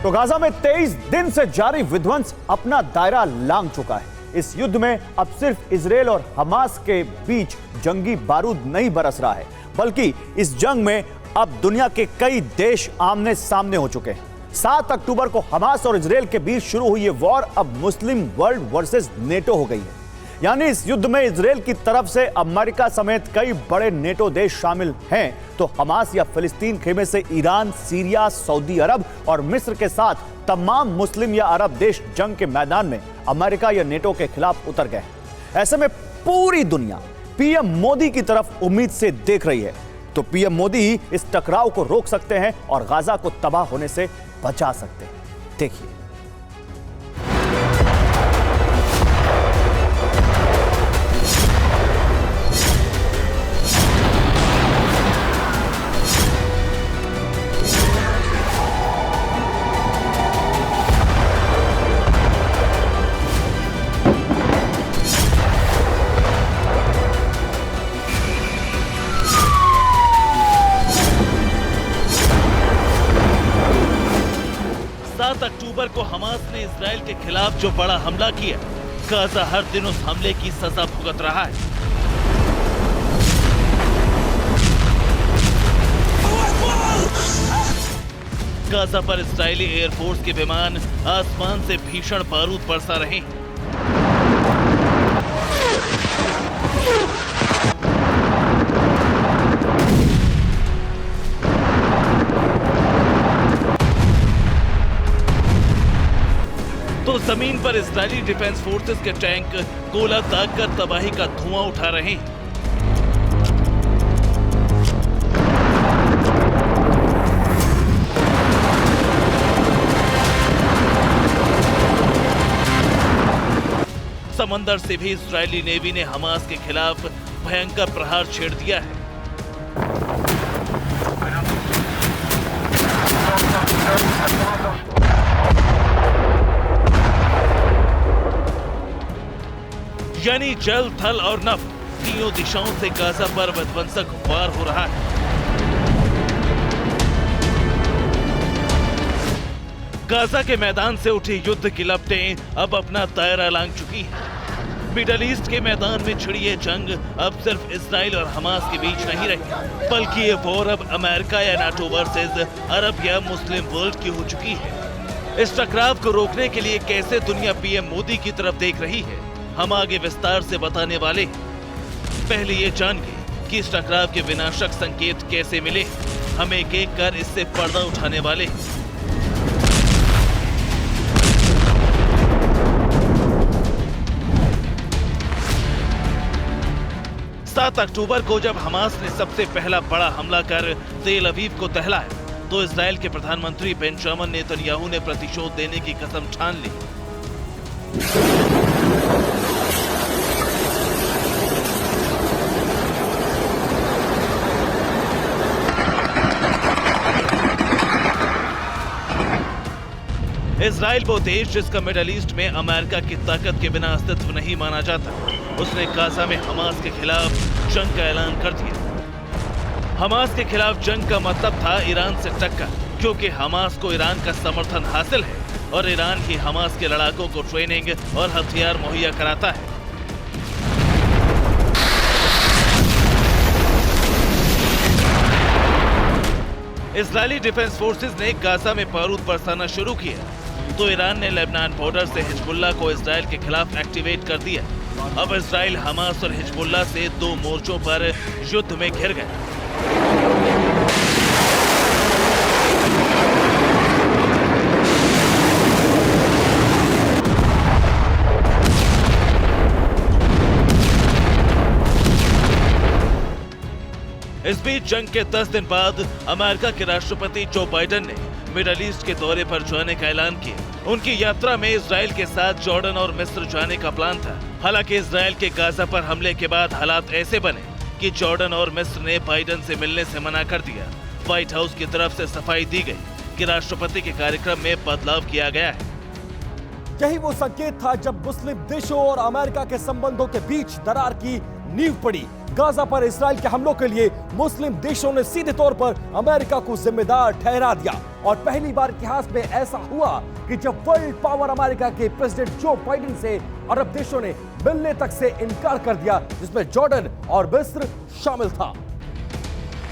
तो गाजा में 23 दिन से जारी विध्वंस अपना दायरा लांघ चुका है। इस युद्ध में अब सिर्फ इजरायल और हमास के बीच जंगी बारूद नहीं बरस रहा है, बल्कि इस जंग में अब दुनिया के कई देश आमने सामने हो चुके हैं। 7 अक्टूबर को हमास और इजरायल के बीच शुरू हुई ये वॉर अब मुस्लिम वर्ल्ड वर्सेस नेटो हो गई है। यानी इस युद्ध में इजरायल की तरफ से अमेरिका समेत कई बड़े नेटो देश शामिल हैं, तो हमास या फिलिस्तीन खेमे से ईरान, सीरिया, सऊदी अरब और मिस्र के साथ तमाम मुस्लिम या अरब देश जंग के मैदान में अमेरिका या नेटो के खिलाफ उतर गए। ऐसे में पूरी दुनिया पीएम मोदी की तरफ उम्मीद से देख रही है, तो पीएम मोदी इस टकराव को रोक सकते हैं और गाजा को तबाह होने से बचा सकते हैं। देखिए, 7 अक्टूबर को हमास ने इजरायल के खिलाफ जो बड़ा हमला किया, गाजा हर दिन उस हमले की सजा भुगत रहा है। गाजा पर इजरायली एयरफोर्स के विमान आसमान से भीषण बारूद बरसा रहे हैं। तो जमीन पर इजरायली डिफेंस फोर्सेस के टैंक गोला दागकर तबाही का धुआं उठा रहे हैं। समंदर से भी इजरायली नेवी ने हमास के खिलाफ भयंकर प्रहार छेड़ दिया है। यानी जल, थल और नभ तीनों दिशाओं से गाजा पर विध्वंसक वार हो रहा है। गाजा के मैदान से उठी युद्ध की लपटें अब अपना दायरा लांघ चुकी हैं। मिडल ईस्ट के मैदान में छिड़ी ये जंग अब सिर्फ इजराइल और हमास के बीच नहीं रही, बल्कि ये वॉर अब अमेरिका या नाटो वर्सेस अरब या मुस्लिम वर्ल्ड की हो चुकी है। इस टकराव को रोकने के लिए कैसे दुनिया पीएम मोदी की तरफ देख रही है, हम आगे विस्तार से बताने वाले। पहले ये जानिए कि इस टकराव के विनाशक संकेत कैसे मिले। हम एक एक कर इससे पर्दा उठाने वाले। 7 अक्टूबर को जब हमास ने सबसे पहला बड़ा हमला कर तेल अवीव को दहलाया, तो इजरायल के प्रधानमंत्री बेंजामिन नेतन्याहू ने प्रतिशोध देने की कसम ठान ली। इजराइल वो देश जिसका मिडल ईस्ट में अमेरिका की ताकत के बिना अस्तित्व नहीं माना जाता, उसने गाजा में हमास के खिलाफ जंग का ऐलान कर दिया। हमास के खिलाफ जंग का मतलब था ईरान से टक्कर, क्योंकि हमास को ईरान का समर्थन हासिल है और ईरान ही हमास के लड़ाकों को ट्रेनिंग और हथियार मुहैया कराता है। इजरायली डिफेंस फोर्सेस ने गाजा में बारूद बरसाना शुरू किया, तो ईरान ने लेबनान बॉर्डर से हिजबुल्लाह को इजराइल के खिलाफ एक्टिवेट कर दिया। अब इजराइल हमास और हिजबुल्लाह से 2 मोर्चों पर युद्ध में घिर गया। इस बीच जंग के 10 दिन बाद अमेरिका के राष्ट्रपति जो बाइडेन ने मिडल ईस्ट के दौरे पर जाने का ऐलान किया। उनकी यात्रा में इजराइल के साथ जॉर्डन और मिस्र जाने का प्लान था। हालांकि इजराइल के गाजा पर हमले के बाद हालात ऐसे बने कि जॉर्डन और मिस्र ने बाइडेन से मिलने से मना कर दिया। व्हाइट हाउस की तरफ से सफाई दी गई कि राष्ट्रपति के कार्यक्रम में बदलाव किया गया है। यही वो संकेत था जब मुस्लिम देशों और अमेरिका के संबंधों के बीच दरार की नींव पड़ी। गाजा पर इस्राएल के हमलों के लिए मुस्लिम देशों ने सीधे तौर पर अमेरिका को जिम्मेदार ठहरा दिया। और पहली बार इतिहास में ऐसा हुआ कि जब वर्ल्ड पावर अमेरिका के प्रेसिडेंट जो बाइडेन से अरब देशों ने मिलने तक से इनकार कर दिया, जिसमें जॉर्डन और मिस्र शामिल था।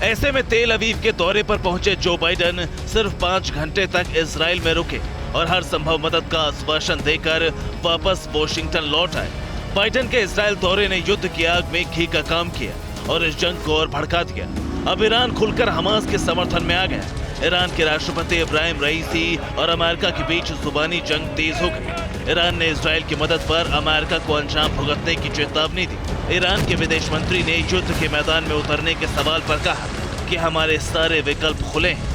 ऐसे में तेल अवीव के दौरे पर पहुंचे जो बाइडेन सिर्फ 5 घंटे तक इजराइल में रुके और हर संभव मदद का आश्वासन देकर वापस वॉशिंगटन लौट आए। बाइडेन के इजराइल दौरे ने युद्ध की आग में घी का काम किया और इस जंग को और भड़का दिया। अब ईरान खुलकर हमास के समर्थन में आ गया। ईरान के राष्ट्रपति इब्राहिम रईसी और अमेरिका के बीच जुबानी जंग तेज हो गई। ईरान ने इजराइल की मदद पर अमेरिका को अंजाम भुगतने की चेतावनी दी। ईरान के विदेश मंत्री ने युद्ध के मैदान में उतरने के सवाल पर कहा कि हमारे सारे विकल्प खुले हैं।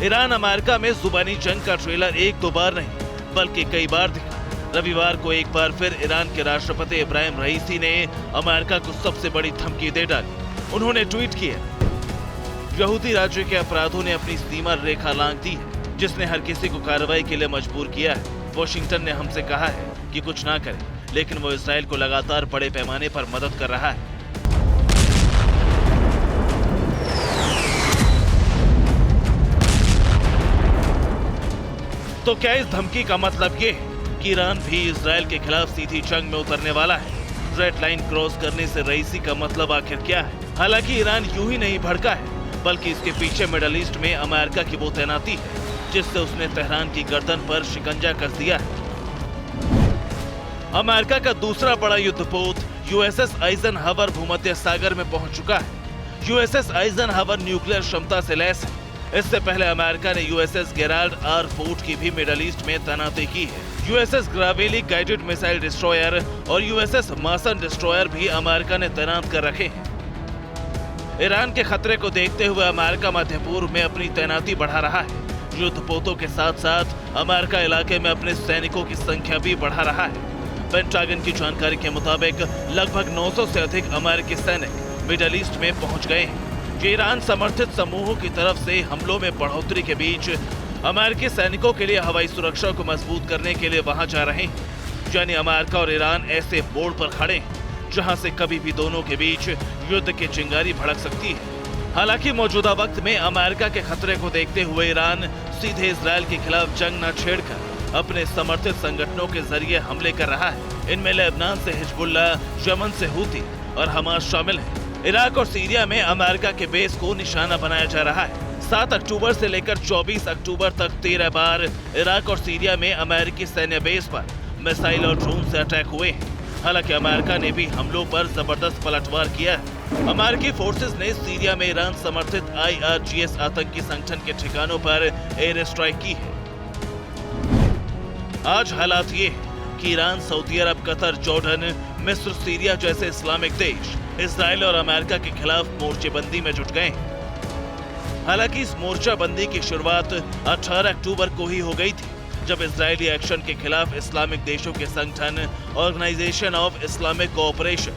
ईरान अमेरिका में जुबानी जंग का ट्रेलर एक दो बार नहीं बल्कि कई बार दिखा। रविवार को एक बार फिर ईरान के राष्ट्रपति इब्राहिम रईसी ने अमेरिका को सबसे बड़ी धमकी दे डाली। उन्होंने ट्वीट किया, यहूदी राज्य के अपराधों ने अपनी सीमा रेखा लांघ दी है, जिसने हर किसी को कार्रवाई के लिए मजबूर किया है। वॉशिंगटन ने हमसे कहा है कि कुछ ना करें, लेकिन वो इजराइल को लगातार बड़े पैमाने पर मदद कर रहा है। तो क्या इस धमकी का मतलब ये है कि ईरान भी इजराइल के खिलाफ सीधी जंग में उतरने वाला है? रेड लाइन क्रॉस करने से रईसी का मतलब आखिर क्या है? हालांकि ईरान यूं ही नहीं भड़का है, बल्कि इसके पीछे मिडल ईस्ट में अमेरिका की वो तैनाती है जिससे उसने तेहरान की गर्दन पर शिकंजा कस दिया है। अमेरिका का दूसरा बड़ा युद्धपोत यूएसएस आइजनहावर भूमध्य सागर में पहुंच चुका है। यूएसएस आइजनहावर न्यूक्लियर क्षमता से लैस है। इससे पहले अमेरिका ने यूएसएस गेराल्ड आर फोर्ट की भी मिडल ईस्ट में तैनाती की है। यूएसएस ग्रावेली गाइडेड मिसाइल डिस्ट्रॉयर और यूएसएस मासन डिस्ट्रॉयर भी अमेरिका ने तैनात कर रखे हैं। ईरान के खतरे को देखते हुए अमेरिका मध्य पूर्व में अपनी तैनाती बढ़ा रहा है। युद्धपोतों के साथ साथ अमेरिका इलाके में अपने सैनिकों की संख्या भी बढ़ा रहा है। पेंटागन की जानकारी के मुताबिक लगभग 900 से अधिक अमेरिकी सैनिक मिडल ईस्ट में पहुंच गए हैं। ईरान समर्थित समूहों की तरफ से हमलों में बढ़ोतरी के बीच अमेरिकी सैनिकों के लिए हवाई सुरक्षा को मजबूत करने के लिए वहां जा रहे हैं। यानी अमेरिका और ईरान ऐसे बोर्ड पर खड़े हैं जहां से कभी भी दोनों के बीच युद्ध की चिंगारी भड़क सकती है। हालांकि मौजूदा वक्त में अमेरिका के खतरे को देखते हुए ईरान सीधे इजराइल के खिलाफ जंग न छेड़कर अपने समर्थित संगठनों के जरिए हमले कर रहा है। इनमें लेबनान से हिजबुल्लाह, यमन से हूती और हमास शामिल है। इराक और सीरिया में अमेरिका के बेस को निशाना बनाया जा रहा है। 7 अक्टूबर से लेकर 24 अक्टूबर तक 13 बार इराक और सीरिया में अमेरिकी सैन्य बेस पर मिसाइल और ड्रोन से अटैक हुए हैं। हालांकि अमेरिका ने भी हमलों पर जबरदस्त पलटवार किया है। अमेरिकी फोर्सेस ने सीरिया में ईरान समर्थित IRGS आतंकी संगठन के ठिकानों पर एयर स्ट्राइक की है। आज हालात ये है कि ईरान, सऊदी अरब, कतर, जॉर्डन, मिस्र, सीरिया जैसे इस्लामिक देश इजराइल और अमेरिका के खिलाफ मोर्चेबंदी में जुट गए हैं। हालांकि इस मोर्चाबंदी की शुरुआत 18 अक्टूबर को ही हो गई थी, जब इजरायली एक्शन के खिलाफ इस्लामिक देशों के संगठन ऑर्गेनाइजेशन ऑफ इस्लामिक कोऑपरेशन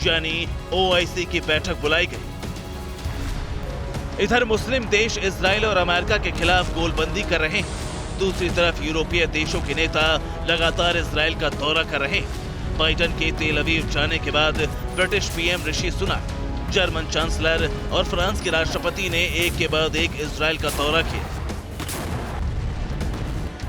यानी OIC की बैठक बुलाई गई। इधर मुस्लिम देश इजराइल और अमेरिका के खिलाफ गोलबंदी कर रहे हैं। दूसरी तरफ यूरोपीय देशों के नेता लगातार इजराइल का दौरा कर रहे हैं। बाइडेन के तेल अवीव जाने के बाद British PM Rishi Sunak, German chancellor और फ्रांस के राष्ट्रपति ने एक के बाद एक इजराइल का दौरा किया।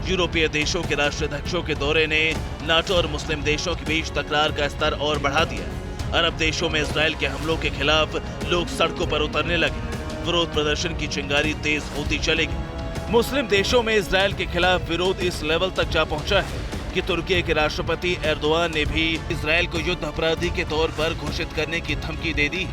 यूरोपीय देशों के राष्ट्राध्यक्षों के दौरे ने नाटो और मुस्लिम देशों के बीच तकरार का स्तर और बढ़ा दिया। अरब देशों में इजराइल के हमलों के खिलाफ लोग सड़कों पर उतरने लगे। विरोध प्रदर्शन की चिंगारी तेज होती चलेगी। मुस्लिम देशों में इजराइल के खिलाफ विरोध इस लेवल तक जा पहुंचा है कि तुर्की के राष्ट्रपति एर्दोआन ने भी इजराइल को युद्ध अपराधी के तौर पर घोषित करने की धमकी दे दी।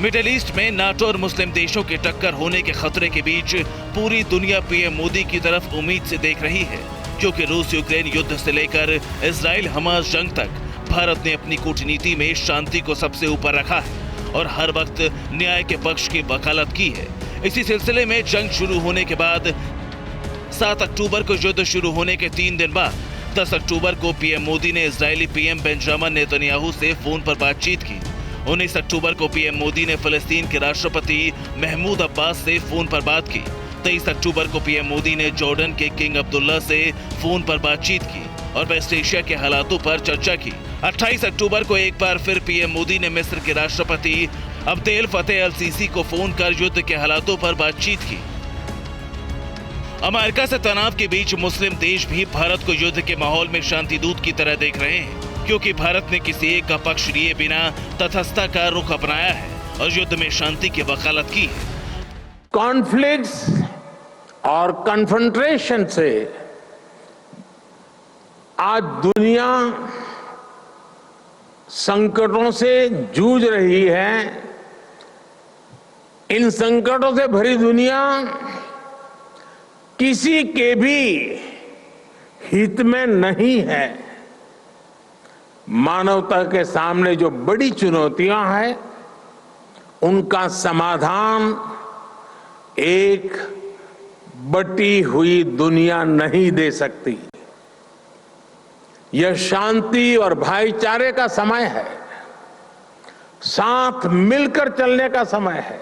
मिडिल ईस्ट में नाटो और मुस्लिम देशों की टक्कर होने के खतरे के बीच पूरी दुनिया PM मोदी की तरफ उम्मीद से देख रही है, क्योंकि रूस यूक्रेन युद्ध से लेकर इजराइल हमास जंग तक भारत ने अपनी कूटनीति में शांति को सबसे ऊपर रखा है और हर वक्त न्याय के पक्ष की वकालत की है। इसी सिलसिले में जंग शुरू होने के बाद 7 अक्टूबर को युद्ध शुरू होने के 3 दिन बाद 10 अक्टूबर को PM मोदी ने इजरायली PM बेंजामिन नेतन्याहू से फोन पर बातचीत की। 19 अक्टूबर को PM मोदी ने फिलिस्तीन के राष्ट्रपति महमूद अब्बास से फोन पर बात की। 23 अक्टूबर को PM मोदी ने जॉर्डन के किंग अब्दुल्ला से फोन पर बातचीत की और वेस्ट एशिया के हालातों पर चर्चा की। 28 अक्टूबर को एक बार फिर पीएम मोदी ने मिस्र के राष्ट्रपति अब्देल फतेह अल सीसी को फोन कर युद्ध के हालातों पर बातचीत की। अमेरिका से तनाव के बीच मुस्लिम देश भी भारत को युद्ध के माहौल में शांति दूत की तरह देख रहे हैं, क्योंकि भारत ने किसी एक का पक्ष लिए बिना तटस्थता का रुख अपनाया है और युद्ध में शांति की वकालत की है। कॉन्फ्लिक्ट्स और कन्फ्रंटेशन से आज दुनिया संकटों से जूझ रही है। इन संकटों से भरी दुनिया किसी के भी हित में नहीं है। मानवता के सामने जो बड़ी चुनौतियां हैं, उनका समाधान एक बटी हुई दुनिया नहीं दे सकती। यह शांति और भाईचारे का समय है, साथ मिलकर चलने का समय है।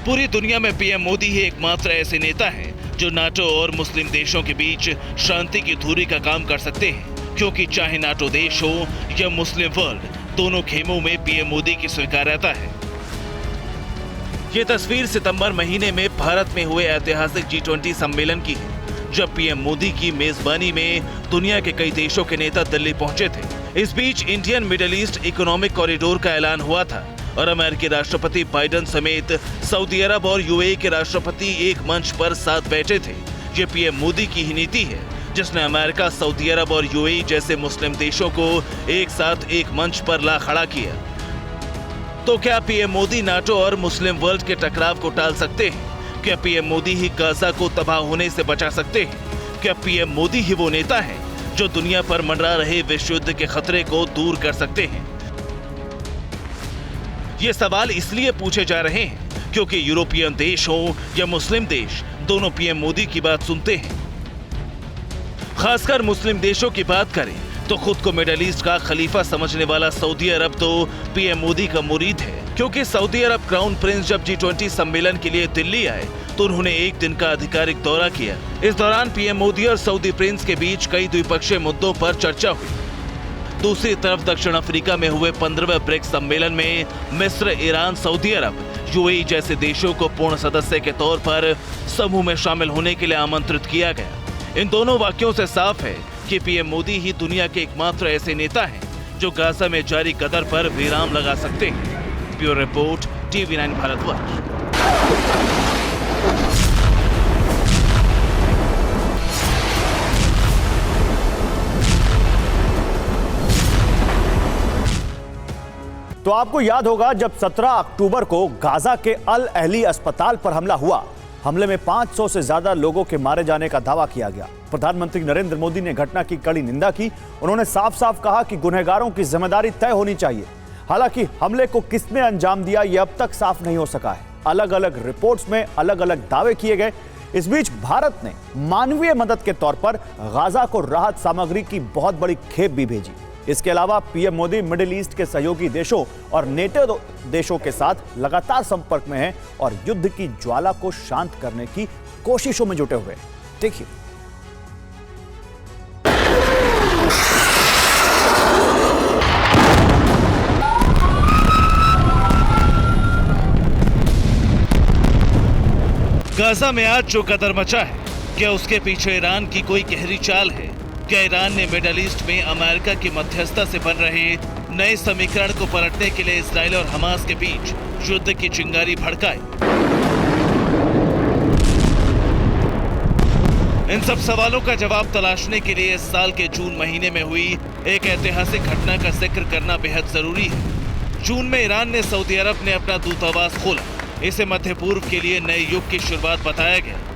पूरी दुनिया में पीएम मोदी ही एकमात्र ऐसे नेता हैं जो नाटो और मुस्लिम देशों के बीच शांति की धुरी का काम कर सकते हैं, क्योंकि चाहे नाटो देश हो या मुस्लिम वर्ल्ड, दोनों खेमों में पीएम मोदी की स्वीकार्यता है। ये तस्वीर सितंबर महीने में भारत में हुए ऐतिहासिक G20 सम्मेलन की है, जब पीएम मोदी की मेजबानी में दुनिया के कई देशों के नेता दिल्ली पहुंचे थे। इस बीच Indian Middle East economic corridor का ऐलान हुआ था और अमेरिकी राष्ट्रपति बाइडेन समेत सऊदी अरब और यूएई के राष्ट्रपति एक मंच पर साथ बैठे थे। ये पीएम मोदी की ही नीति है, जिसने अमेरिका, सऊदी अरब और यूएई जैसे मुस्लिम देशों को एक साथ एक मंच पर ला खड़ा किया। तो क्या पीएम मोदी नाटो और मुस्लिम वर्ल्ड के टकराव को टाल सकते हैं? क्या पीएम मोदी ही गाजा को तबाह होने से बचा सकते हैं? क्या पीएम मोदी ही वो नेता है जो दुनिया पर मंडरा रहे विश्व युद्ध के खतरे को दूर कर सकते हैं? ये सवाल इसलिए पूछे जा रहे हैं क्योंकि यूरोपियन देश हो या मुस्लिम देश, दोनों पीएम मोदी की बात सुनते हैं। खासकर मुस्लिम देशों की बात करें तो खुद को मिडिल ईस्ट का खलीफा समझने वाला सऊदी अरब तो पीएम मोदी का मुरीद है, क्योंकि सऊदी अरब क्राउन प्रिंस जब G20 सम्मेलन के लिए दिल्ली आए तो उन्होंने एक दिन का आधिकारिक दौरा किया। इस दौरान पीएम मोदी और सऊदी प्रिंस के बीच कई द्विपक्षीय मुद्दों पर चर्चा हुई। दूसरी तरफ दक्षिण अफ्रीका में हुए 15वें ब्रिक्स सम्मेलन में मिस्र, ईरान, सऊदी अरब, यूएई जैसे देशों को पूर्ण सदस्य के तौर पर समूह में शामिल होने के लिए आमंत्रित किया गया। इन दोनों वाक्यों से साफ है कि पीएम मोदी ही दुनिया के एकमात्र ऐसे नेता हैं जो गाजा में जारी गदर पर विराम लगा सकते हैं। Bureau report, TV9 Bharatvarsh. तो आपको याद होगा जब 17 अक्टूबर को गाजा के अल अहली अस्पताल पर हमला हुआ। हमले में 500 से ज्यादा लोगों के मारे जाने का दावा किया गया। प्रधानमंत्री नरेंद्र मोदी ने घटना की कड़ी निंदा की। उन्होंने साफ साफ कहा कि गुनहगारों की जिम्मेदारी तय होनी चाहिए। हालांकि हमले को किसने अंजाम दिया यह अब तक साफ नहीं हो सका है। अलग अलग रिपोर्ट्स में अलग अलग दावे किए गए। इस बीच भारत ने मानवीय मदद के तौर पर गाजा को राहत सामग्री की बहुत बड़ी खेप भी भेजी। इसके अलावा पीएम मोदी मिडिल ईस्ट के सहयोगी देशों और नेटो देशों के साथ लगातार संपर्क में हैं और युद्ध की ज्वाला को शांत करने की कोशिशों में जुटे हुए हैं। देखिए। गाजा में आज जो कदर मचा है, क्या उसके पीछे ईरान की कोई गहरी चाल है? क्या ईरान ने मिडिल ईस्ट में अमेरिका की मध्यस्थता से बन रहे नए समीकरण को पलटने के लिए इजराइल और हमास के बीच युद्ध की चिंगारी भड़काई? इन सब सवालों का जवाब तलाशने के लिए इस साल के जून महीने में हुई एक ऐतिहासिक घटना का जिक्र करना बेहद जरूरी है। जून में ईरान ने सऊदी अरब ने अपना दूतावास खोला। इसे मध्य पूर्व के लिए नए युग की शुरुआत बताया गया।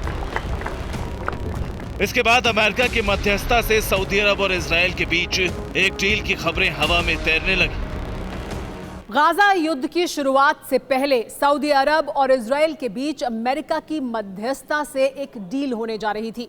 इसके बाद अमेरिका की मध्यस्थता से सऊदी अरब और इजराइल के बीच एक डील की खबरें हवा में तैरने लगी। गाजा युद्ध की शुरुआत से पहले सऊदी अरब और इजराइल के बीच अमेरिका की मध्यस्थता से एक डील होने जा रही थी।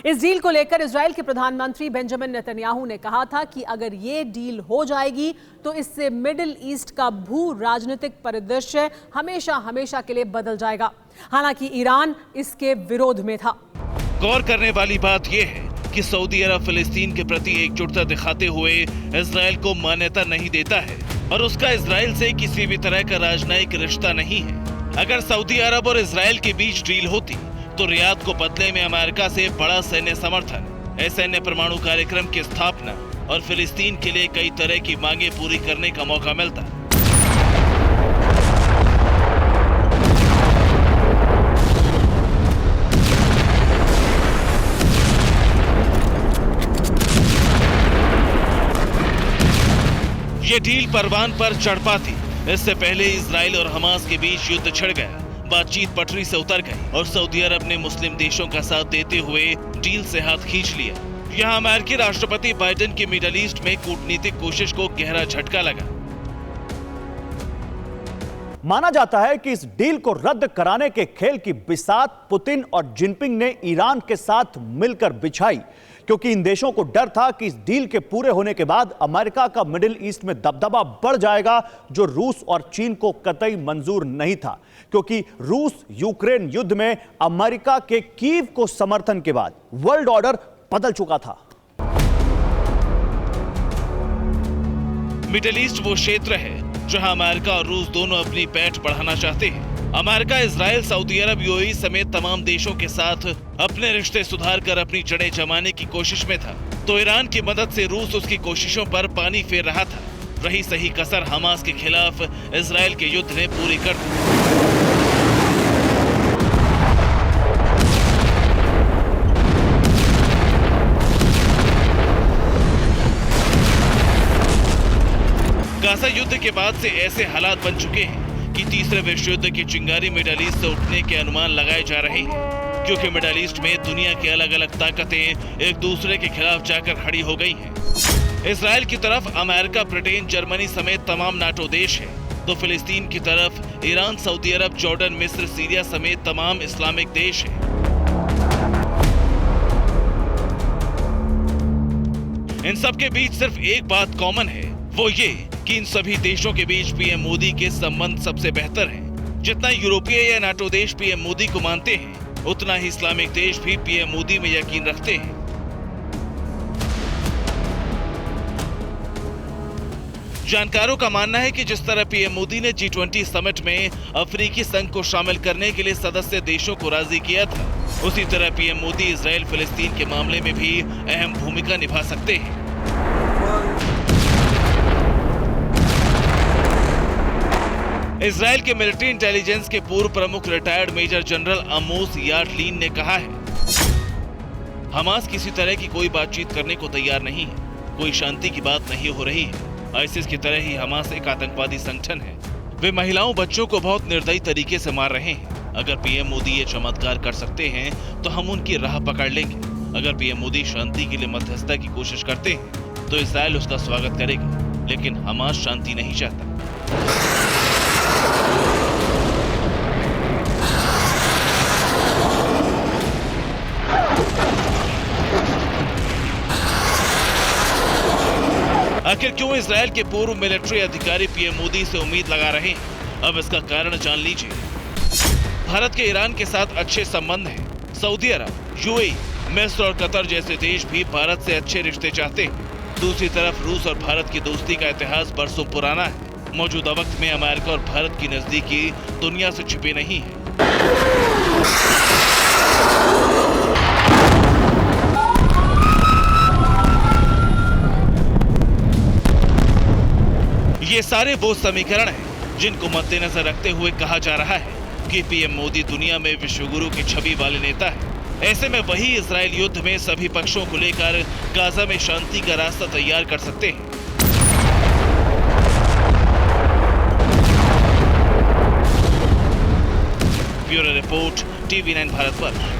इस डील को लेकर इजराइल के प्रधानमंत्री बेंजामिन नेतन्याहू ने कहा था कि अगर ये डील हो जाएगी तो इससे मिडिल ईस्ट का भू राजनीतिक परिदृश्य हमेशा हमेशा के लिए बदल जाएगा। हालांकि ईरान इसके विरोध में था। गौर करने वाली बात यह है कि सऊदी अरब फिलिस्तीन के प्रति एकजुटता दिखाते हुए इजराइल को मान्यता नहीं देता है और उसका इजराइल से किसी भी तरह का राजनयिक रिश्ता नहीं है। अगर सऊदी अरब और इजराइल के बीच डील होती तो रियाद को बदले में अमेरिका से बड़ा सैन्य समर्थन, सैन्य परमाणु कार्यक्रम की स्थापना और फिलिस्तीन के लिए कई तरह की मांगे पूरी करने का मौका मिलता। ये डील परवान पर चढ़ पाती। इससे पहले इजराइल और हमास के बीच युद्ध छिड़ गया, बातचीत पटरी से उतर गई और सऊदी अरब ने मुस्लिम देशों का साथ देते हुए डील से हाथ खींच लिया। यहाँ अमेरिकी राष्ट्रपति बाइडेन की मिडल ईस्ट में कूटनीतिक कोशिश को गहरा झटका लगा। माना जाता है कि इस डील को रद्द कराने के खेल की बिसात पुतिन और जिनपिंग ने ईरान के साथ मिलकर बिछाई, क्योंकि इन देशों को डर था कि इस डील के पूरे होने के बाद अमेरिका का मिडिल ईस्ट में दबदबा बढ़ जाएगा, जो रूस और चीन को कतई मंजूर नहीं था, क्योंकि रूस यूक्रेन युद्ध में अमेरिका के कीव को समर्थन के बाद वर्ल्ड ऑर्डर बदल चुका था। मिडिल ईस्ट वो क्षेत्र है जहां अमेरिका और रूस दोनों अपनी पैठ बढ़ाना चाहते हैं। अमेरिका, इजराइल, सऊदी अरब, यूएई समेत तमाम देशों के साथ अपने रिश्ते सुधार कर अपनी जड़ें जमाने की कोशिश में था, तो ईरान की मदद से रूस उसकी कोशिशों पर पानी फेर रहा था। रही सही कसर हमास के खिलाफ इजराइल के युद्ध ने पूरी कर दी। गाजा युद्ध के बाद से ऐसे हालात बन चुके हैं कि तीसरे विश्व युद्ध की चिंगारी मिडल ईस्ट से उठने के अनुमान लगाए जा रहे हैं, क्योंकि मिडल ईस्ट में दुनिया की अलग अलग ताकतें एक दूसरे के खिलाफ जाकर खड़ी हो गई हैं। इजराइल की तरफ अमेरिका, ब्रिटेन, जर्मनी समेत तमाम नाटो देश है, तो फिलिस्तीन की तरफ ईरान, सऊदी अरब, जॉर्डन, मिस्र, सीरिया समेत तमाम इस्लामिक देश है। इन सब के बीच सिर्फ एक बात कॉमन है, वो ये कि इन सभी देशों के बीच पीएम मोदी के संबंध सबसे बेहतर हैं। जितना यूरोपीय या नाटो देश पीएम मोदी को मानते हैं, उतना ही इस्लामिक देश भी पीएम मोदी में यकीन रखते हैं। जानकारों का मानना है कि जिस तरह पीएम मोदी ने G20 समिट में अफ्रीकी संघ को शामिल करने के लिए सदस्य देशों को राजी किया था, उसी तरह पीएम मोदी इजराइल फिलिस्तीन के मामले में भी अहम भूमिका निभा सकते हैं। इजराइल के मिलिट्री इंटेलिजेंस के पूर्व प्रमुख रिटायर्ड मेजर जनरल आमोस याटलीन ने कहा है, हमास किसी तरह की कोई बातचीत करने को तैयार नहीं है, कोई शांति की बात नहीं हो रही है। आईसिस की तरह ही हमास एक आतंकवादी संगठन है। वे महिलाओं, बच्चों को बहुत निर्दयी तरीके से मार रहे हैं। अगर पीएम मोदी ये चमत्कार कर सकते हैं तो हम उनकी राह पकड़ लेंगे। अगर पीएम मोदी शांति के लिए मध्यस्थता की कोशिश करते हैं तो इजराइल उसका स्वागत करेगा, लेकिन हमास शांति नहीं चाहता। आखिर क्यों इजराइल के पूर्व मिलिट्री अधिकारी पीएम मोदी से उम्मीद लगा रहे हैं? अब इसका कारण जान लीजिए। भारत के ईरान के साथ अच्छे संबंध हैं। सऊदी अरब, यूएई, मिस्र और कतर जैसे देश भी भारत से अच्छे रिश्ते चाहते हैं। दूसरी तरफ रूस और भारत की दोस्ती का इतिहास बरसों पुराना है। मौजूदा वक्त में अमेरिका और भारत की नजदीकी दुनिया से छिपी नहीं है। ये सारे वो समीकरण हैं जिनको मद्देनजर रखते हुए कहा जा रहा है कि पीएम मोदी दुनिया में विश्वगुरु की छवि वाले नेता है। ऐसे में वही इजराइल युद्ध में सभी पक्षों को लेकर गाजा में शांति का रास्ता तैयार कर सकते हैं। Bureau report, TV9 Bharatvarsh.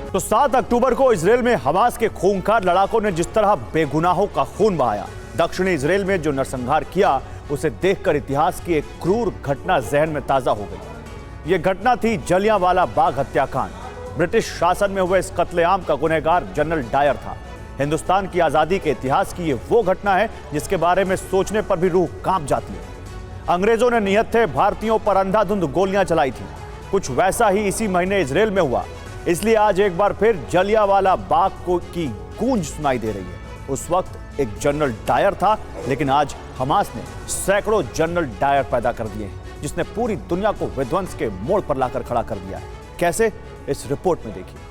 तो 7 अक्टूबर को इजराइल में हमास के खूंखार लड़ाकों ने जिस तरह बेगुनाहों का खून बहाया, दक्षिणी इजराइल में जो नरसंहार किया, उसे देखकर इतिहास की एक क्रूर घटना जहन में ताजा हो गई। यह घटना थी जलियांवाला बाग हत्याकांड। ब्रिटिश शासन में हुए इस कत्लेआम का गुनहगार जनरल डायर था। हिंदुस्तान की आजादी के इतिहास की ये वो घटना है जिसके बारे में सोचने पर भी रूह कांप जाती है। अंग्रेजों ने निहत्थे भारतीयों पर अंधाधुंध गोलियां चलाई थी। कुछ वैसा ही इसी महीने इजराइल में हुआ। इसलिए आज एक बार फिर जलियांवाला बाग की गूंज सुनाई दे रही है। उस वक्त एक जनरल डायर था, लेकिन आज हमास ने सैकड़ों जनरल डायर पैदा कर दिए हैं, जिसने पूरी दुनिया को विध्वंस के मोड़ पर लाकर खड़ा कर दिया है। कैसे, इस रिपोर्ट में देखिए।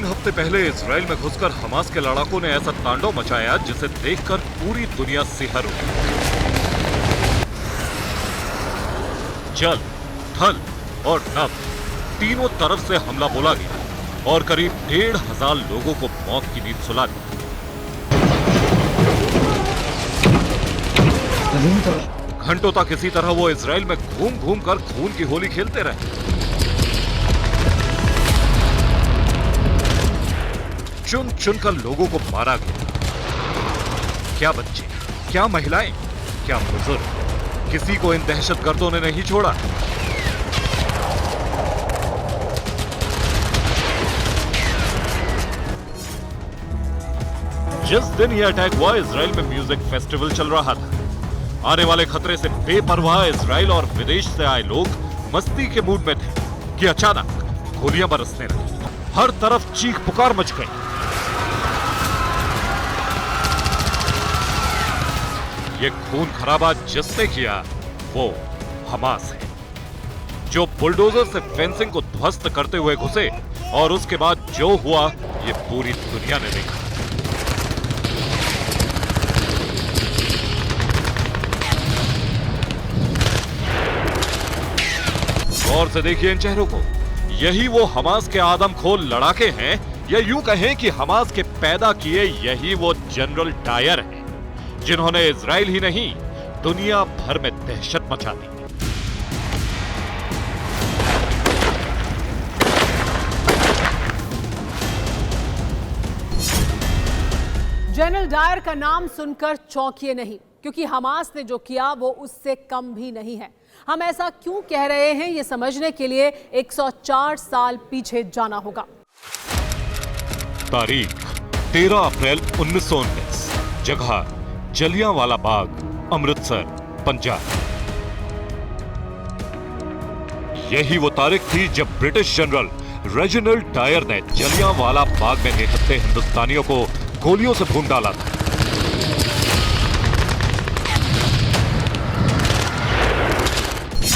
हफ्ते पहले इजराइल में घुसकर हमास के लड़ाकों ने ऐसा तांडव मचाया जिसे देखकर पूरी दुनिया सिहर उठी। जल, थल और नभ तीनों तरफ से हमला बोला गया और करीब 1,500 लोगों को मौत की नींद सुला दी। घंटों तक इसी तरह वो इजराइल में घूम घूम कर खून की होली खेलते रहे। चुन चुनकर लोगों को मारा गया। क्या बच्चे, क्या महिलाएं, क्या बुजुर्ग, किसी को इन दहशतगर्दों ने नहीं छोड़ा। जिस दिन यह अटैक हुआ, इजराइल में म्यूजिक फेस्टिवल चल रहा था। आने वाले खतरे से बेपरवाह इजराइल और विदेश से आए लोग मस्ती के मूड में थे कि अचानक गोलियां बरसने लगी। हर तरफ चीख पुकार मच गई। ये खून खराबा जिसने किया वो हमास है, जो बुलडोजर से फेंसिंग को ध्वस्त करते हुए घुसे और उसके बाद जो हुआ ये पूरी दुनिया ने देखा। गौर से देखिए इन चेहरों को। यही वो हमास के आदमखोर लड़ाके हैं, या यूं कहें कि हमास के पैदा किए यही वो जनरल डायर हैं, जिन्होंने इजराइल ही नहीं दुनिया भर में दहशत मचा दी। जनरल डायर का नाम सुनकर चौंकिए नहीं, क्योंकि हमास ने जो किया वो उससे कम भी नहीं है। हम ऐसा क्यों कह रहे हैं, ये समझने के लिए 104 साल पीछे जाना होगा। तारीख 13 अप्रैल 1919, जगह जलियांवाला बाग, अमृतसर, पंजाब। यही वो तारीख थी जब ब्रिटिश जनरल रेजिनाल्ड डायर ने जलियांवाला बाग में निहत्थे हिंदुस्तानियों को गोलियों से भून डाला था।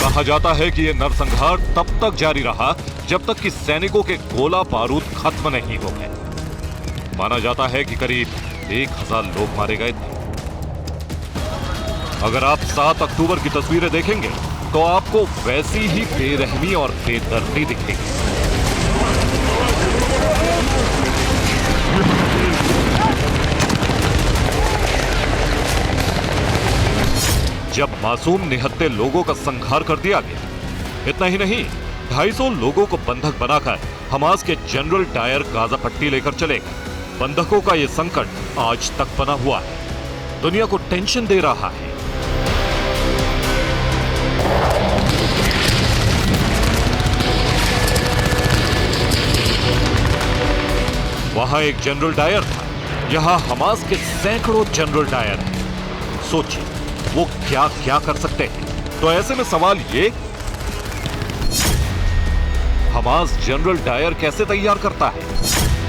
कहा जाता है कि यह नरसंहार तब तक जारी रहा जब तक कि सैनिकों के गोला बारूद खत्म नहीं हो गए। माना जाता है कि करीब 1,000 लोग मारे गए थे। अगर आप 7 अक्टूबर की तस्वीरें देखेंगे तो आपको वैसी ही बेरहमी और बेदर्दी दिखेगी। जब मासूम निहत्थे लोगों का संहार कर दिया गया। इतना ही नहीं, 250 लोगों को बंधक बनाकर हमास के जनरल डायर गाजा पट्टी लेकर चले गए। बंधकों का यह संकट आज तक बना हुआ है, दुनिया को टेंशन दे रहा है। वहां एक जनरल डायर था, यहां हमास के सैकड़ों जनरल डायर हैं। सोचिए वो क्या क्या कर सकते हैं। तो ऐसे में सवाल ये, हमास जनरल डायर कैसे तैयार करता है?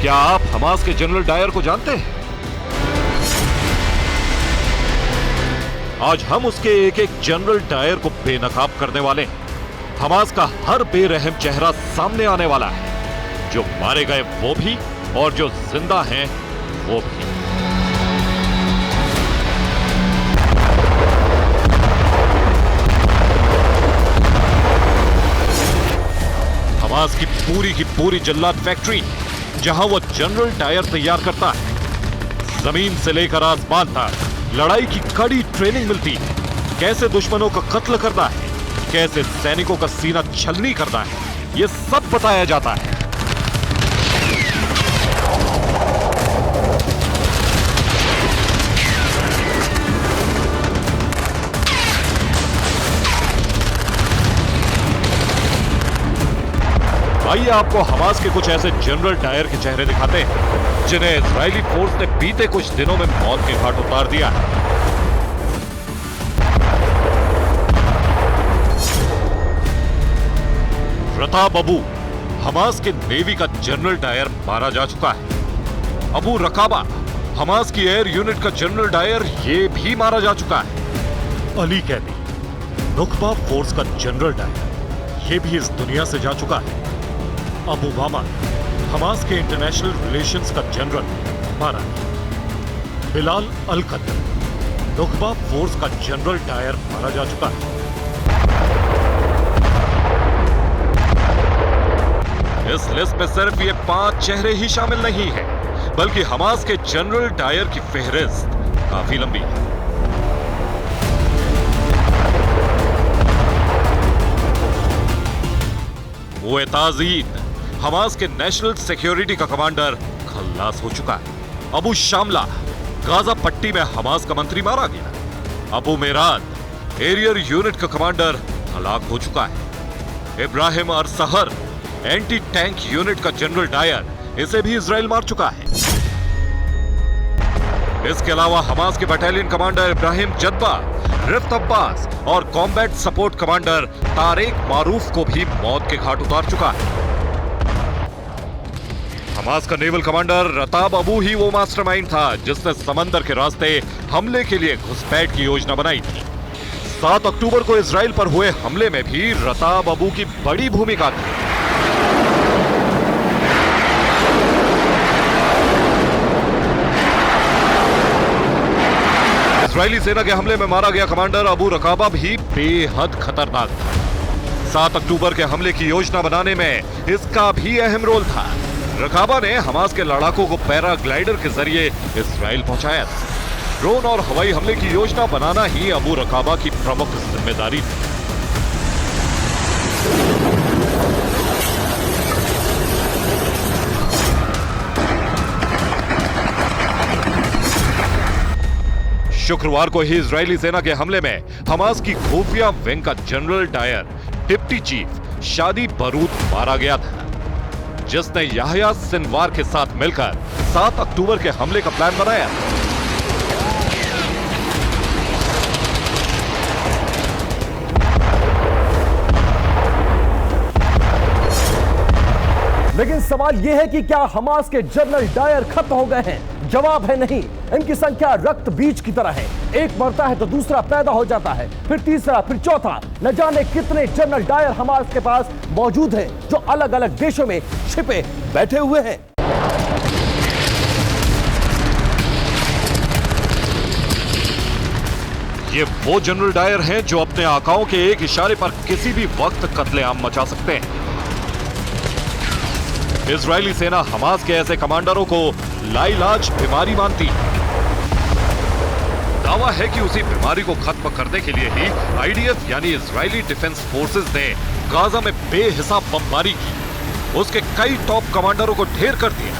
क्या आप हमास के जनरल डायर को जानते हैं? आज हम उसके एक एक जनरल डायर को बेनकाब करने वाले हैं। हमास का हर बेरहम चेहरा सामने आने वाला है, जो मारे गए वो भी और जो जिंदा हैं वो भी। हमास की पूरी जल्लाद फैक्ट्री, जहां वो जनरल डायर तैयार करता है। जमीन से लेकर आसमान तक लड़ाई की कड़ी ट्रेनिंग मिलती है। कैसे दुश्मनों का कत्ल करना है, कैसे सैनिकों का सीना छलनी करना है, यह सब बताया जाता है। आइए आपको हमास के कुछ ऐसे जनरल डायर के चेहरे दिखाते हैं जिन्हें इजरायली फोर्स ने बीते कुछ दिनों में मौत के घाट उतार दिया है। रताब अबू हमास के नेवी का जनरल डायर मारा जा चुका है। अबू रकाबा हमास की एयर यूनिट का जनरल डायर ये भी मारा जा चुका है। अली कैदी नुकबा फोर्स का जनरल डायर ये भी इस दुनिया से जा चुका है। अबू मामा हमास के इंटरनेशनल रिलेशंस का जनरल मारा गया। बिलाल अल कद्र नुकबा फोर्स का जनरल डायर मारा जा चुका है। इस लिस्ट में सिर्फ ये 5 चेहरे ही शामिल नहीं हैं, बल्कि हमास के जनरल डायर की फेहरिस्त काफी लंबी है। मुएताजीन हमास के नेशनल सिक्योरिटी का कमांडर खल्लास हो चुका है। अबू शामला गाजा पट्टी में हमास का मंत्री मारा गया। अबू मेराद एरियर यूनिट का कमांडर हलाक हो चुका है। इब्राहिम अरसहर एंटी टैंक यूनिट का जनरल डायर इसे भी इजराइल मार चुका है। इसके अलावा हमास के बटालियन कमांडर इब्राहिम जद्बा, रिफ्त अब्बास और कॉम्बैट सपोर्ट कमांडर तारेक मारूफ को भी मौत के घाट उतार चुका है। हमास का नेवल कमांडर रताब अबू ही वो मास्टरमाइंड था जिसने समंदर के रास्ते हमले के लिए घुसपैठ की योजना बनाई थी। 7 अक्टूबर को इजराइल पर हुए हमले में भी रताब अबू की बड़ी भूमिका थी। इजरायली सेना के हमले में मारा गया कमांडर अबू रकाबा भी बेहद खतरनाक था। 7 अक्टूबर के हमले की योजना बनाने में इसका भी अहम रोल था। रकाबा ने हमास के लड़ाकों को पैराग्लाइडर के जरिए इजराइल पहुंचाया था। ड्रोन और हवाई हमले की योजना बनाना ही अबू रकाबा की प्रमुख जिम्मेदारी थी। शुक्रवार को ही इजरायली सेना के हमले में हमास की खुफिया विंग का जनरल डायर डिप्टी चीफ शादी बारूद मारा गया था, जिसने याह्या सिनवार के साथ मिलकर 7 अक्टूबर के हमले का प्लान बनाया। लेकिन सवाल यह है कि क्या हमास के जनरल डायर खत्म हो गए हैं? जवाब है नहीं। इनकी संख्या रक्त बीज की तरह है, एक मरता है तो दूसरा पैदा हो जाता है, फिर तीसरा, फिर चौथा। न जाने कितने जनरल डायर हमास के पास मौजूद हैं जो अलग अलग देशों में छिपे बैठे हुए हैं। ये वो जनरल डायर हैं जो अपने आकाओं के एक इशारे पर किसी भी वक्त कत्लेआम मचा सकते हैं। इजरायली सेना हमास के ऐसे कमांडरों को लाइलाज बीमारी मानती है। दावा है कि उसी बीमारी को खत्म करने के लिए ही आईडीएफ यानी इजरायली डिफेंस फोर्सेस ने गाजा में बेहिसाब बमबारी की, उसके कई टॉप कमांडरों को ढेर कर दिया।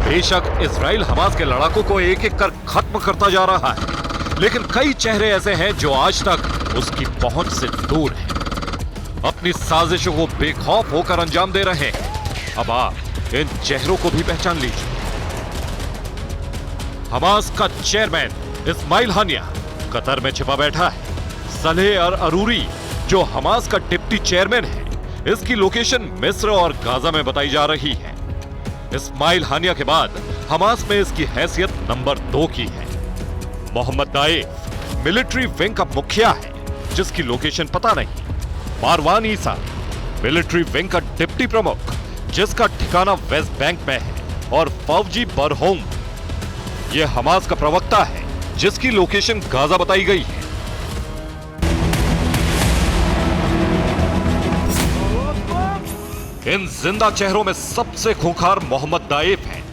बेशक इजराइल हमास के लड़ाकों को एक एक कर खत्म करता जा रहा है, लेकिन कई चेहरे ऐसे हैं जो आज तक उसकी पहुंच से दूर हैं, अपनी साजिशों को बेखौफ होकर अंजाम दे रहे हैं। अब आप इन चेहरों को भी पहचान लीजिए। हमास का चेयरमैन इस्माइल हानिया कतर में छिपा बैठा है। सलेह अल अरूरी जो हमास का डिप्टी चेयरमैन है, इसकी लोकेशन मिस्र और गाजा में बताई जा रही है। इस्माइल हानिया के बाद हमास में इसकी हैसियत नंबर 2 की है। मोहम्मद दाइफ मिलिट्री विंग का मुखिया है जिसकी लोकेशन पता नहीं। मारवान ईसा मिलिट्री विंग का डिप्टी प्रमुख जिसका ठिकाना वेस्ट बैंक में है। और फौजी बरहोम यह हमास का प्रवक्ता है जिसकी लोकेशन गाजा बताई गई है। इन जिंदा चेहरों में सबसे खूंखार मोहम्मद दाइफ हैं।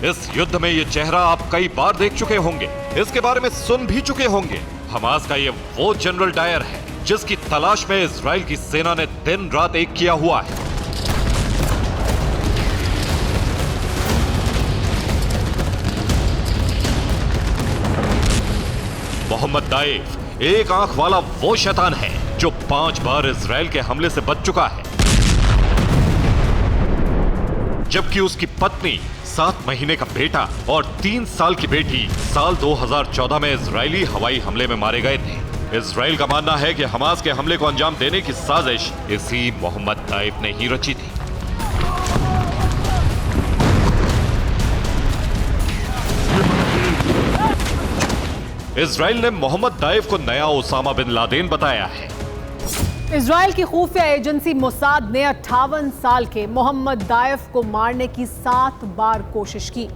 इस युद्ध में ये चेहरा आप कई बार देख चुके होंगे, इसके बारे में सुन भी चुके होंगे। हमास का ये वो जनरल डायर है जिसकी तलाश में इजराइल की सेना ने दिन रात एक किया हुआ है। मोहम्मद दाइफ एक आंख वाला वो शैतान है जो 5 बार इजराइल के हमले से बच चुका है, जबकि उसकी पत्नी, 7 महीने का बेटा और 3 साल की बेटी साल 2014 में इजरायली हवाई हमले में मारे गए थे। इजराइल का मानना है कि हमास के हमले को अंजाम देने की साजिश इसी मोहम्मद दाइफ ने ही रची थी। इजराइल ने मोहम्मद दाइफ को नया ओसामा बिन लादेन बताया है। इजराइल की खुफिया एजेंसी मोसाद ने 58 साल के मोहम्मद दाइफ को मारने की 7 बार कोशिश की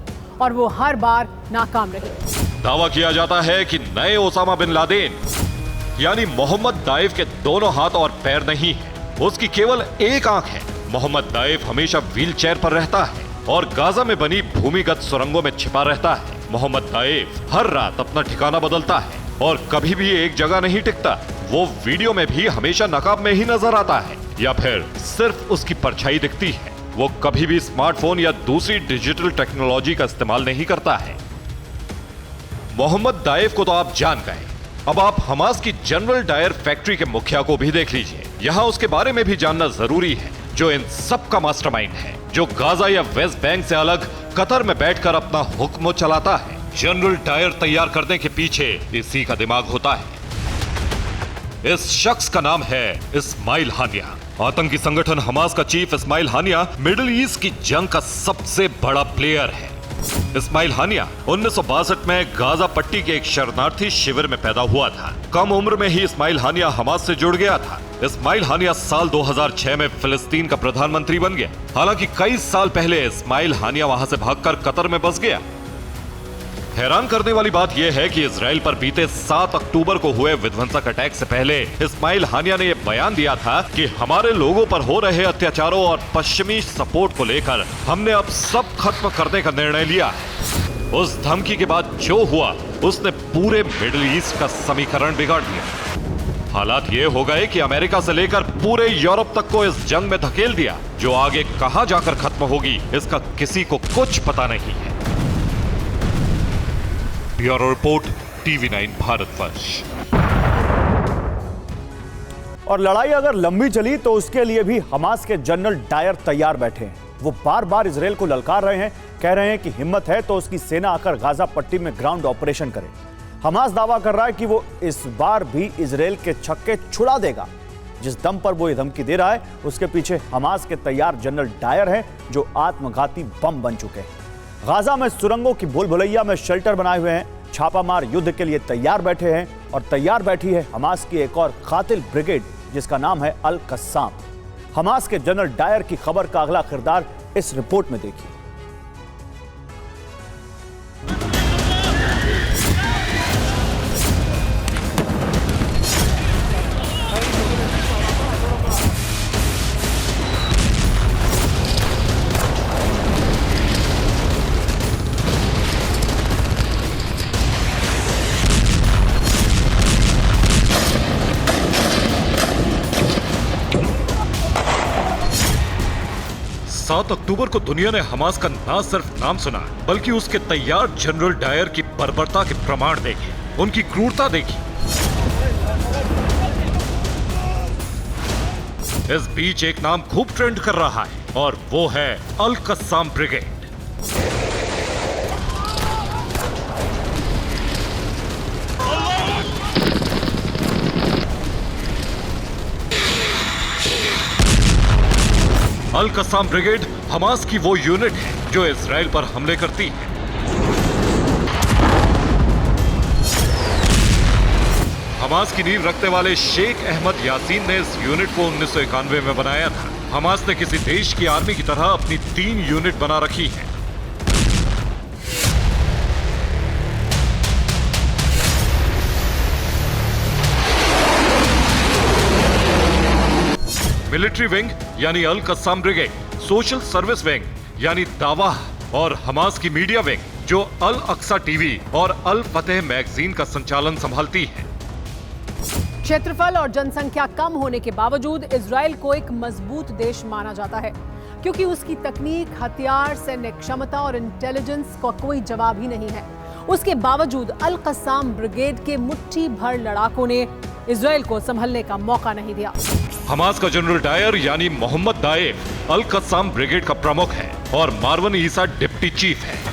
और वो हर बार नाकाम रही। दावा किया जाता है कि नए ओसामा बिन लादेन यानी मोहम्मद दाइफ के दोनों हाथ और पैर नहीं है, उसकी केवल एक आंख है। मोहम्मद दाइफ हमेशा व्हील चेयर पर रहता है और गाजा में बनी भूमिगत सुरंगों में छिपा रहता है। मोहम्मद दाइफ हर रात अपना ठिकाना बदलता है और कभी भी एक जगह नहीं टिकता। वो वीडियो में भी हमेशा नकाब में ही नजर आता है या फिर सिर्फ उसकी परछाई दिखती है। वो कभी भी स्मार्टफोन या दूसरी डिजिटल टेक्नोलॉजी का इस्तेमाल नहीं करता है। मोहम्मद दाइफ को तो आप जान गए, अब आप हमास की जनरल डायर फैक्ट्री के मुखिया को भी देख लीजिए। यहाँ उसके बारे में भी जानना जरूरी है, जो इन सब का मास्टरमाइंड है, जो गाजा या वेस्ट बैंक से अलग कतर में बैठकर अपना हुक्म चलाता है। जनरल डायर तैयार करने के पीछे इसी का दिमाग होता है। इस शख्स का नाम है इस्माइल हानिया। आतंकी संगठन हमास का चीफ इस्माइल हानिया मिडिल ईस्ट की जंग का सबसे बड़ा प्लेयर है। इस्माइल हानिया 1962 में गाजा पट्टी के एक शरणार्थी शिविर में पैदा हुआ था। कम उम्र में ही इस्माइल हानिया हमास से जुड़ गया था। इस्माइल हानिया साल 2006 में फिलिस्तीन का प्रधानमंत्री बन गया। हालांकि कई साल पहले इस्माइल हानिया वहां से भागकर कतर में बस गया। हैरान करने वाली बात यह है कि इजराइल पर बीते 7 अक्टूबर को हुए विध्वंसक अटैक से पहले इस्माइल हानिया ने यह बयान दिया था कि हमारे लोगों पर हो रहे अत्याचारों और पश्चिमी सपोर्ट को लेकर हमने अब सब खत्म करने का निर्णय लिया है। उस धमकी के बाद जो हुआ उसने पूरे मिडिल ईस्ट का समीकरण बिगाड़ दिया। हालात ये हो गए कि अमेरिका से लेकर पूरे यूरोप तक को इस जंग में धकेल दिया, जो आगे कहां जाकर खत्म होगी इसका किसी को कुछ पता नहीं है। Bureau report, TV9 Bharatvarsh. और लड़ाई अगर लंबी चली तो उसके लिए भी हमास के जनरल डायर तैयार बैठे हैं। वो बार बार इजराइल को ललकार रहे हैं, कह रहे हैं कि हिम्मत है तो उसकी सेना आकर गाजा पट्टी में ग्राउंड ऑपरेशन करे। हमास दावा कर रहा है कि वो इस बार भी इजराइल के छक्के छुड़ा देगा। जिस दम पर वो ये धमकी दे रहा है उसके पीछे हमास के तैयार जनरल डायर हैं जो आत्मघाती बम बन चुके हैं। गाजा में सुरंगों की भूल भुलैया में शेल्टर बनाए हुए हैं, छापामार युद्ध के लिए तैयार बैठे हैं और तैयार बैठी है हमास की एक और कातिल ब्रिगेड जिसका नाम है अल कस्साम। हमास के जनरल डायर की खबर का अगला किरदार इस रिपोर्ट में देखिए। सात अक्टूबर को दुनिया ने हमास का ना सिर्फ नाम सुना बल्कि उसके तैयार जनरल डायर की बर्बरता के प्रमाण देखे, उनकी क्रूरता देखी। इस बीच एक नाम खूब ट्रेंड कर रहा है और वो है अल कस्साम ब्रिगेड। अल कस्साम ब्रिगेड हमास की वो यूनिट है जो इजराइल पर हमले करती है। हमास की नींव रखने वाले शेख अहमद यासीन ने इस यूनिट को 1991 में बनाया था। हमास ने किसी देश की आर्मी की तरह अपनी 3 यूनिट बना रखी है। मिलिट्री विंग यानी al Qassam brigade, social service wing यानी दावा और हमास की मीडिया विंग जो अल अक्सा टीवी और अल फतेह मैगजीन का संचालन संभालती है। क्षेत्रफल और जनसंख्या कम होने के बावजूद इजराइल को एक मजबूत देश माना जाता है, क्योंकि उसकी तकनीक, हथियार, सैन्य क्षमता और इंटेलिजेंस का कोई जवाब ही नहीं है। उसके बावजूद अल कस्साम ब्रिगेड के मुट्ठी भर लड़ाकों ने इजराइल को संभलने का मौका नहीं दिया। हमास का जनरल डायर यानी मोहम्मद दाएफ अल कस्साम ब्रिगेड का प्रमुख है और मारवन ईसा डिप्टी चीफ है।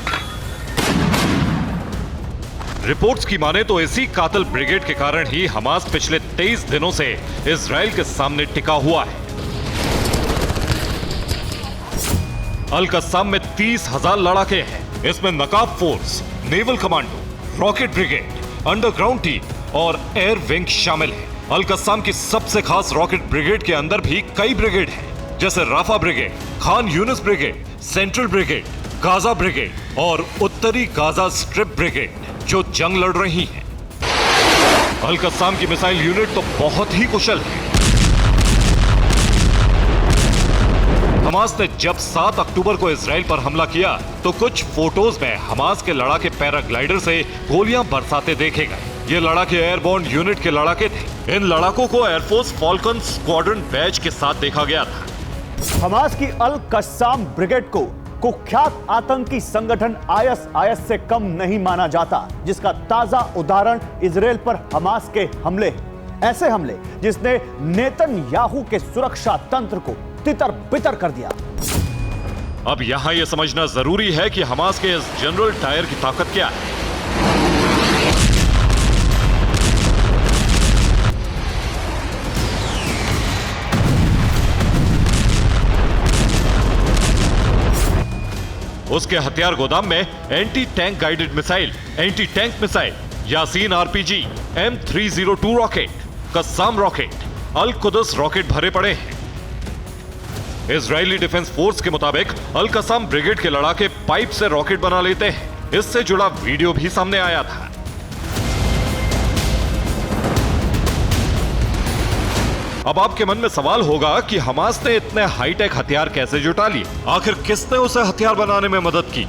रिपोर्ट्स की माने तो इसी कातिल ब्रिगेड के कारण ही हमास पिछले 23 दिनों से इजराइल के सामने टिका हुआ है। अल कस्साम में 30,000 लड़ाके हैं। इसमें नकाब force, naval commando, rocket brigade, underground team और एयर विंग शामिल है। अल कस्साम की सबसे खास रॉकेट ब्रिगेड के अंदर भी कई ब्रिगेड हैं, जैसे Rafah brigade, Khan Younis brigade, central brigade, Gaza brigade और उत्तरी गाजा स्ट्रिप ब्रिगेड जो जंग लड़ रही हैं। अल कस्साम की मिसाइल यूनिट तो बहुत ही कुशल है। हमास ने जब 7 अक्टूबर को इजराइल पर हमला किया तो कुछ फोटोज में हमास के लड़ाके पैराग्लाइडर से गोलियां बरसाते देखे गए। ये लड़ाके एयरबोर्न यूनिट के लड़ाके थे। इन लड़ाकों को एयरफोर्स फॉल्कन स्क्वाड्रन बैच के साथ देखा गया था। हमास की अल कस्साम ब्रिगेड को कुख्यात आतंकी संगठन आईएस से कम नहीं माना जाता, जिसका ताजा उदाहरण इजराइल पर हमास के हमले हैं। ऐसे हमले जिसने नेतन्याहू के सुरक्षा तंत्र को तितर बितर कर दिया। अब यहां यह समझना जरूरी है कि हमास के इस जनरल डायर की ताकत क्या है। उसके हथियार गोदाम में anti tank guided missile, anti tank missile, Yasin RPG, M302 rocket, Qassam rocket, al Quds rocket भरे पड़े हैं। इजरायली डिफेंस फोर्स के मुताबिक अल कस्साम ब्रिगेड के लड़ाके पाइप से रॉकेट बना लेते हैं। इससे जुड़ा वीडियो भी सामने आया था। अब आपके मन में सवाल होगा कि हमास ने इतने हाईटेक हथियार कैसे जुटा लिए? आखिर किसने उसे हथियार बनाने में मदद की?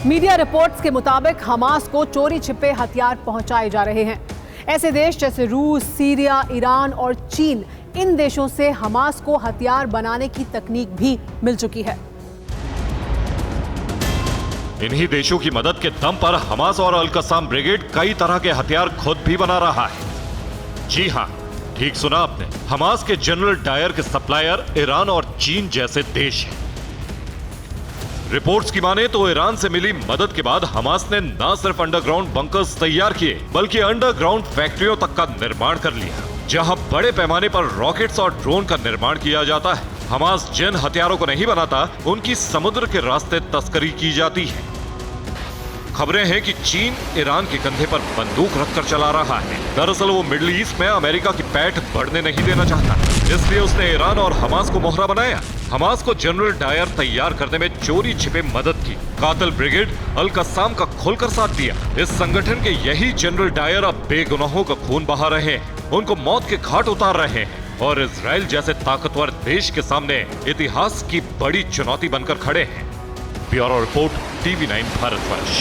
मीडिया रिपोर्ट्स के मुताबिक हमास को चोरी छिपे हथियार पहुंचाए जा रहे हैं। ऐसे देश जैसे रूस, सीरिया, ईरान और चीन, इन देशों से हमास को हथियार बनाने की तकनीक भी मिल चुकी है। इन्हीं देशों की मदद के दम पर हमास और अल कस्साम ब्रिगेड कई तरह के हथियार खुद भी बना रहा है। जी हां, ठीक सुना आपने। हमास के जनरल डायर के सप्लायर ईरान और चीन जैसे देश हैं। रिपोर्ट्स की माने तो ईरान से मिली मदद के बाद हमास ने न सिर्फ अंडरग्राउंड बंकर्स तैयार किए, बल्कि अंडरग्राउंड फैक्ट्रियों तक का निर्माण कर लिया, जहां बड़े पैमाने पर रॉकेट्स और ड्रोन का निर्माण किया जाता है। हमास जिन हथियारों को नहीं बनाता, उनकी समुद्र के रास्ते तस्करी की जाती है। खबरें हैं कि चीन ईरान के कंधे पर बंदूक रखकर चला रहा है। दरअसल वो मिडिल ईस्ट में अमेरिका की पैठ बढ़ने नहीं देना चाहता, इसलिए उसने ईरान और हमास को मोहरा बनाया। हमास को जनरल डायर तैयार करने में चोरी छिपे मदद की। कातिल ब्रिगेड अल कस्साम का खुलकर साथ दिया। इस संगठन के यही जनरल डायर अब बेगुनाहों का खून बहा रहे हैं, उनको मौत के घाट उतार रहे हैं और इजराइल जैसे ताकतवर देश के सामने इतिहास की बड़ी चुनौती बनकर खड़े हैं। Bureau report, TV9 Bharatvarsh.